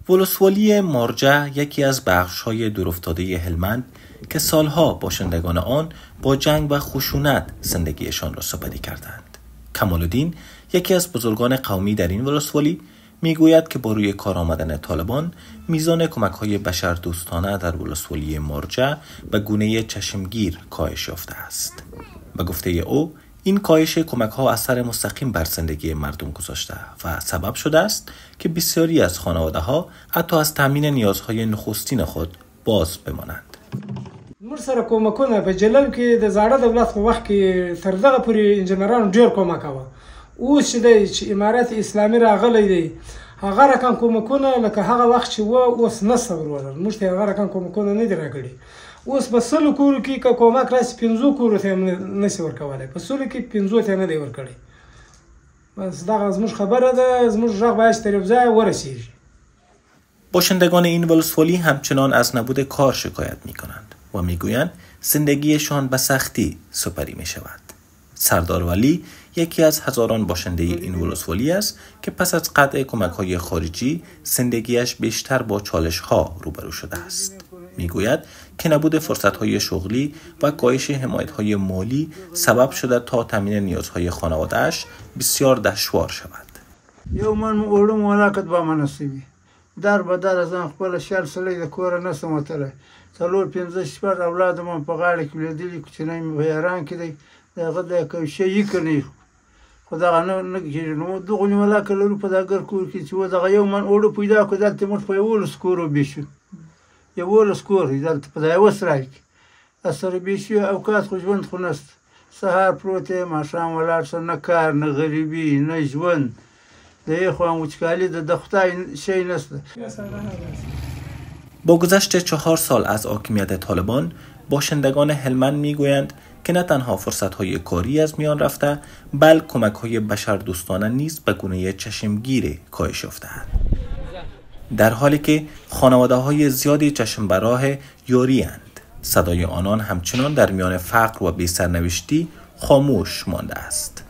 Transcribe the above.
ولسوالی مارجه یکی از بخش‌های دورافتاده هلمند که سالها باشندگان آن با جنگ و خشونت زندگیشان را سپری کردند. کمال‌الدین، یکی از بزرگان قومی در این ولسوالی، میگوید که با روی کار آمدن طالبان میزان کمک‌های بشردوستانه در ولسوالی مارجه به گونه چشمگیر کاهش یافته است. به گفته او، این کاهش کمک‌ها اثر مستقیم بر زندگی مردم گذاشته و سبب شده است که بسیاری از خانواده‌ها حتی از تامین نیازهای نخستین خود باز بمانند. موږ سره کومکونه په جلال کې د زاړه دولت په وخت کې تر دغه پورې انجنیرانو ډېر کومک کاوه. اوس چې دی چې امارت اسلامي راغلی دی، هغه رقم کومکونه لکه هغه وخت چې و اوس نشته ورولل. موږ ته هغه رقم کومکونه نه دي راکړي. اوس په سلو کورو کې که کومک راسي 15 کورو ته هم نشي ورکولی، په سلو کې 15 ته نه دی ورکړی. بس دغه زموږ خبره ده، زموږ غږ باید تر یو ځای ورسیږي. باشندگان این ولسوالی همچنان از نبود کار شکایت می‌کنند و میگویند زندگیشان به سختی سپری می‌شود. سردار ولی یکی از هزاران باشنده این ولسوالی است که پس از قطع کمک‌های خارجی زندگیش بیشتر با چالش‌ها روبرو شده است. میگوید که نبود فرصت‌های شغلی و کاهش حمایت‌های مالی سبب شده تا تامین نیازهای خانواده‌اش بسیار دشوار شود. یو من اولم ولاکت با منصبی در بدر از ان خپل شال سلی د کور نه سمتله څلور 15 شپږ اولاد مون په غاړه کې لیدلی کوچنی مې حیران کړي دغه د کوم شي کني خدای نه کېږي نو دغه ولاکت لرو په داګر کور کې چې و دغه یو من اولو پیدا کو دلته موږ په یو سکورو بشو یو سکور دلته په یو سرای اثر بشو اوقات خو ژوند خو نست سهار پروته ماښام ولاړ سره نه کار نه غریبي نه ژوند با گذشت 4 سال از حاکمیت طالبان، باشندگان هلمند میگویند که نه تنها فرصت‌های کاری از میان رفته، بلکه کمک‌های بشردوستانه نیز به گونه چشمگیر کاهش یافته‌اند. در حالی که خانواده‌های زیادی چشم به راه یاری‌اند، صدای آنان همچنان در میان فقر و بی‌سرنوشتی خاموش مانده است.